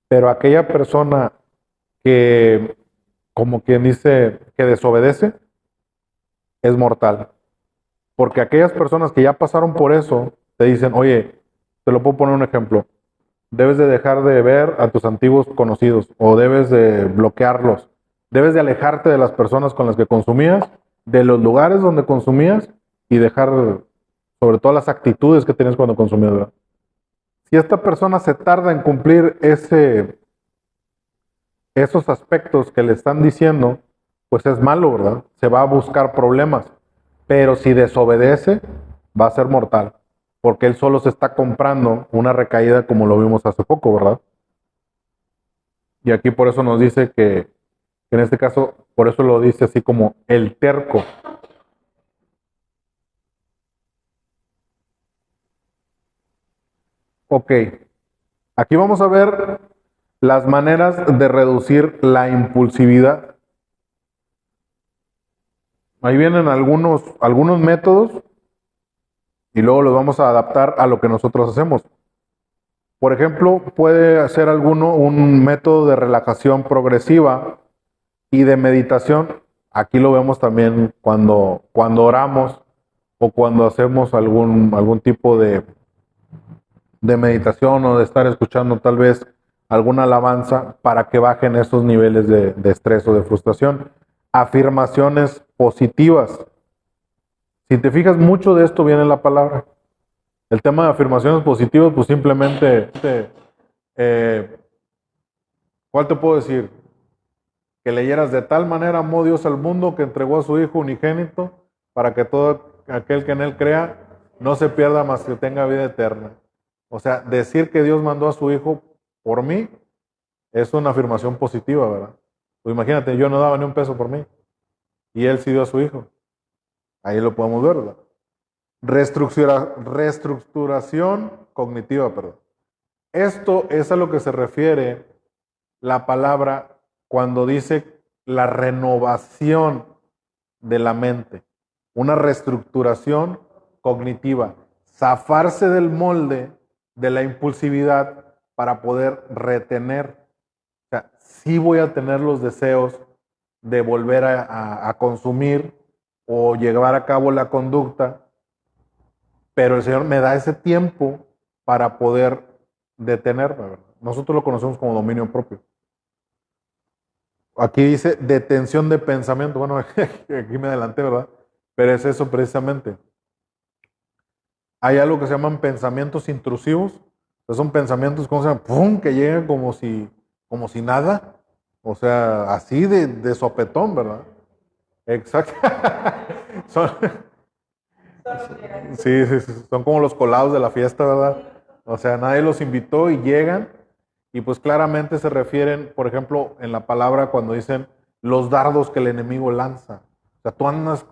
pero aquella persona que, como quien dice, que desobedece, es mortal. Porque aquellas personas que ya pasaron por eso, te dicen, oye, te lo puedo poner un ejemplo, debes de dejar de ver a tus antiguos conocidos o debes de bloquearlos, debes de alejarte de las personas con las que consumías, de los lugares donde consumías y dejar sobre todo las actitudes que tienes cuando consumías, ¿verdad? Si esta persona se tarda en cumplir esos aspectos que le están diciendo, pues es malo, ¿verdad? Se va a buscar problemas. Pero si desobedece, va a ser mortal. Porque él solo se está comprando una recaída como lo vimos hace poco, ¿verdad? Y aquí por eso nos dice que en este caso, por eso lo dice así como el terco. Ok, aquí vamos a ver las maneras de reducir la impulsividad. Ahí vienen algunos métodos y luego los vamos a adaptar a lo que nosotros hacemos. Por ejemplo, puede hacer alguno un método de relajación progresiva y de meditación. Aquí lo vemos también cuando oramos o cuando hacemos algún tipo de meditación o de estar escuchando tal vez alguna alabanza para que bajen esos niveles de estrés o de frustración. Afirmaciones positivas. Si te fijas, mucho de esto viene en la palabra. El tema de afirmaciones positivas, pues simplemente, eh, ¿cuál te puedo decir? Que leyeras de tal manera amó Dios al mundo que entregó a su Hijo unigénito para que todo aquel que en él crea no se pierda más que tenga vida eterna. O sea, decir que Dios mandó a su Hijo por mí es una afirmación positiva, ¿verdad? Pues imagínate, yo no daba ni un peso por mí y Él sí dio a su Hijo. Ahí lo podemos ver, ¿verdad? Reestructuración cognitiva, perdón. Esto es a lo que se refiere la palabra cuando dice la renovación de la mente, una reestructuración cognitiva, zafarse del molde de la impulsividad para poder retener. O sea, sí voy a tener los deseos de volver a consumir o llevar a cabo la conducta, pero el Señor me da ese tiempo para poder detenerme, ¿verdad? Nosotros lo conocemos como dominio propio. Aquí dice detención de pensamiento. Bueno, aquí me adelanté, ¿verdad? Pero es eso precisamente. Hay algo que se llaman pensamientos intrusivos. Son pensamientos como se llama, ¡pum!, que llegan como si nada. O sea, así de sopetón, ¿verdad? Exacto. Son, sí, sí, sí, son como los colados de la fiesta, ¿verdad? O sea, nadie los invitó y llegan y pues claramente se refieren, por ejemplo, en la palabra cuando dicen los dardos que el enemigo lanza. O sea, tú andas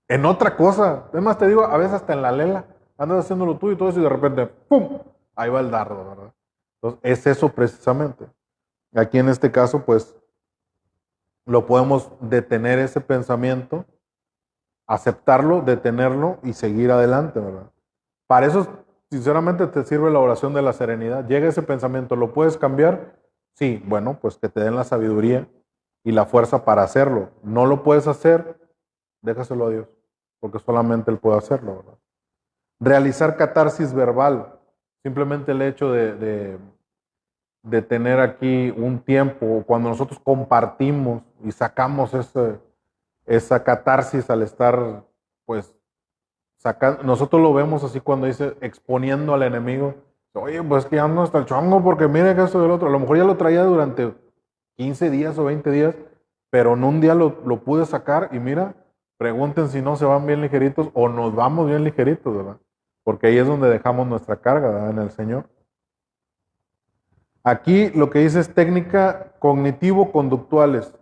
en otra cosa. Además te digo, a veces hasta en la lela, andas haciéndolo tú y todo eso y de repente, ¡pum!, ahí va el dardo, ¿verdad? Entonces, es eso precisamente. Aquí en este caso, pues, lo podemos detener ese pensamiento, aceptarlo, detenerlo y seguir adelante, ¿verdad? Para eso, sinceramente, te sirve la oración de la serenidad. Llega ese pensamiento, ¿lo puedes cambiar? Sí, bueno, pues que te den la sabiduría y la fuerza para hacerlo. No lo puedes hacer, déjaselo a Dios, porque solamente Él puede hacerlo, ¿verdad? Realizar catarsis verbal, simplemente el hecho de tener aquí un tiempo, cuando nosotros compartimos y sacamos esa catarsis al estar, pues, nosotros lo vemos así cuando dice exponiendo al enemigo. Oye, pues que ya no está el chongo porque mire que esto y el otro. A lo mejor ya lo traía durante 15 días o 20 días, pero en un día lo pude sacar y mira, pregunten si no se van bien ligeritos o nos vamos bien ligeritos, ¿verdad? Porque ahí es donde dejamos nuestra carga, ¿verdad? En el Señor. Aquí lo que dice es técnica cognitivo-conductuales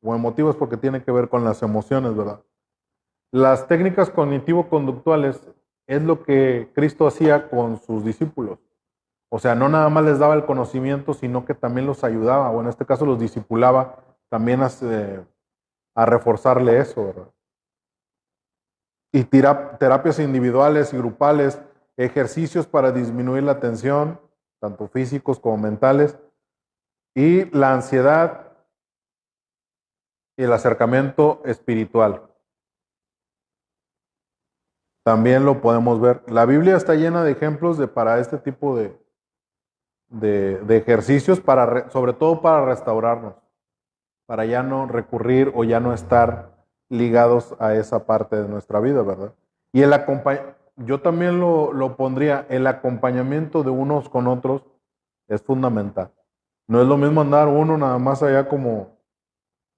o emotivas porque tiene que ver con las emociones, ¿verdad? Las técnicas cognitivo-conductuales es lo que Cristo hacía con sus discípulos. O sea, no nada más les daba el conocimiento, sino que también los ayudaba, o en este caso los discipulaba también a reforzarle eso, ¿verdad? Y terapias individuales y grupales, ejercicios para disminuir la tensión, tanto físicos como mentales, y la ansiedad y el acercamiento espiritual. También lo podemos ver. La Biblia está llena de ejemplos para este tipo de ejercicios, sobre todo para restaurarnos, para ya no recurrir o ya no estar ligados a esa parte de nuestra vida, ¿verdad? Y yo también lo pondría, el acompañamiento de unos con otros es fundamental. No es lo mismo andar uno nada más allá como,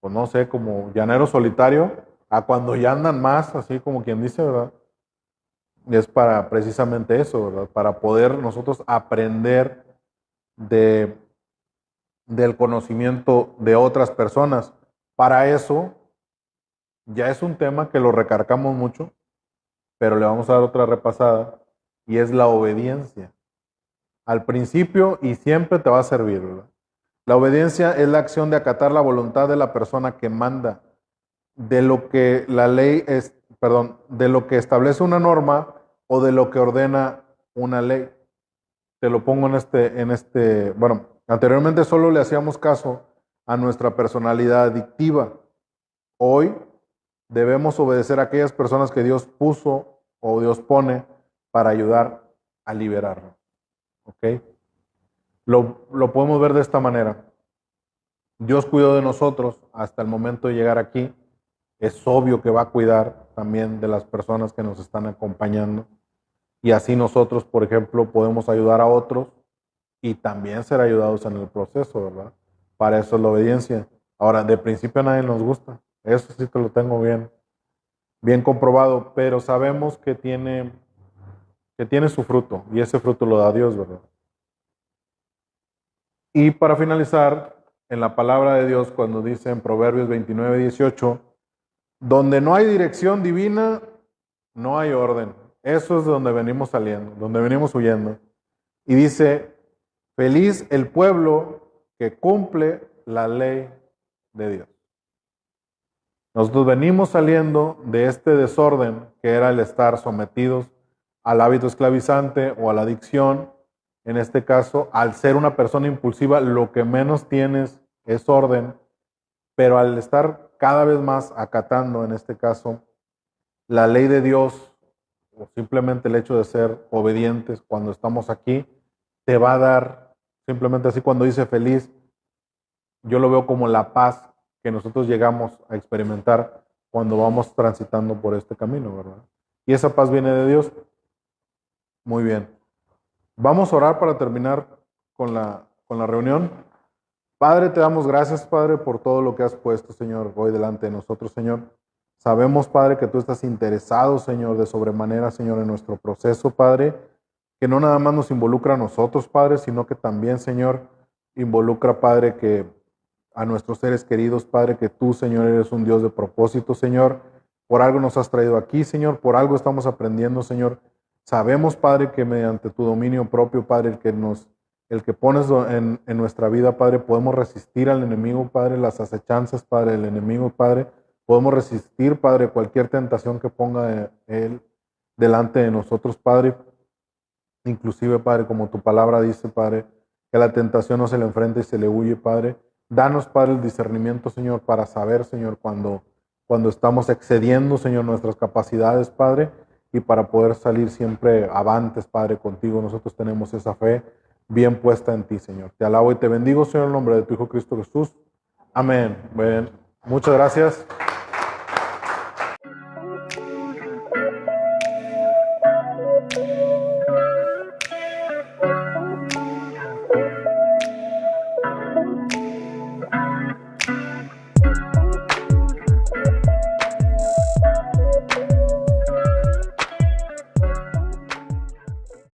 pues no sé, como llanero solitario, a cuando ya andan más, así como quien dice, ¿verdad? Es para precisamente eso, ¿verdad? Para poder nosotros aprender de, del conocimiento de otras personas. Para eso, ya es un tema que lo recargamos mucho, pero le vamos a dar otra repasada, y es la obediencia. Al principio y siempre te va a servir, ¿verdad? La obediencia es la acción de acatar la voluntad de la persona que manda, de lo que la ley es, perdón, de lo que establece una norma o de lo que ordena una ley. Te lo pongo bueno, anteriormente solo le hacíamos caso a nuestra personalidad adictiva. Hoy debemos obedecer a aquellas personas que Dios puso o Dios pone para ayudar a liberarnos. ¿Ok? Lo podemos ver de esta manera. Dios cuidó de nosotros hasta el momento de llegar aquí. Es obvio que va a cuidar también de las personas que nos están acompañando. Y así nosotros, por ejemplo, podemos ayudar a otros y también ser ayudados en el proceso, ¿verdad? Para eso es la obediencia. Ahora, de principio a nadie nos gusta. Eso sí te lo tengo bien comprobado, pero sabemos que tiene su fruto y ese fruto lo da Dios, ¿verdad? Y para finalizar, en la palabra de Dios, cuando dice en Proverbios 29:18, donde no hay dirección divina, no hay orden. Eso es de donde venimos saliendo, donde venimos huyendo. Y dice, feliz el pueblo que cumple la ley de Dios. Nosotros venimos saliendo de este desorden que era el estar sometidos al hábito esclavizante o a la adicción. En este caso, al ser una persona impulsiva, lo que menos tienes es orden, pero al estar cada vez más acatando, en este caso, la ley de Dios, o simplemente el hecho de ser obedientes cuando estamos aquí, te va a dar, simplemente así cuando dice feliz, yo lo veo como la paz que nosotros llegamos a experimentar cuando vamos transitando por este camino, ¿verdad? Y esa paz viene de Dios. Muy bien. Vamos a orar para terminar con la reunión. Padre, te damos gracias, Padre, por todo lo que has puesto, Señor, hoy delante de nosotros, Señor. Sabemos, Padre, que tú estás interesado, Señor, de sobremanera, Señor, en nuestro proceso, Padre, que no nada más nos involucra a nosotros, Padre, sino que también, Señor, involucra, Padre, que a nuestros seres queridos, Padre, que tú, Señor, eres un Dios de propósito, Señor. Por algo nos has traído aquí, Señor, por algo estamos aprendiendo, Señor. Sabemos, Padre, que mediante tu dominio propio, Padre, el que pones en nuestra vida, Padre, podemos resistir al enemigo, Padre, las acechanzas, Padre, del enemigo, Padre. Podemos resistir, Padre, cualquier tentación que ponga Él delante de nosotros, Padre. Inclusive, Padre, como tu palabra dice, Padre, que la tentación no se le enfrenta y se le huye, Padre. Danos, Padre, el discernimiento, Señor, para saber, Señor, cuando estamos excediendo, Señor, nuestras capacidades, Padre, y para poder salir siempre avantes, Padre, contigo. Nosotros tenemos esa fe bien puesta en ti, Señor. Te alabo y te bendigo, Señor, en el nombre de tu Hijo Cristo Jesús. Amén. Bien. Muchas gracias.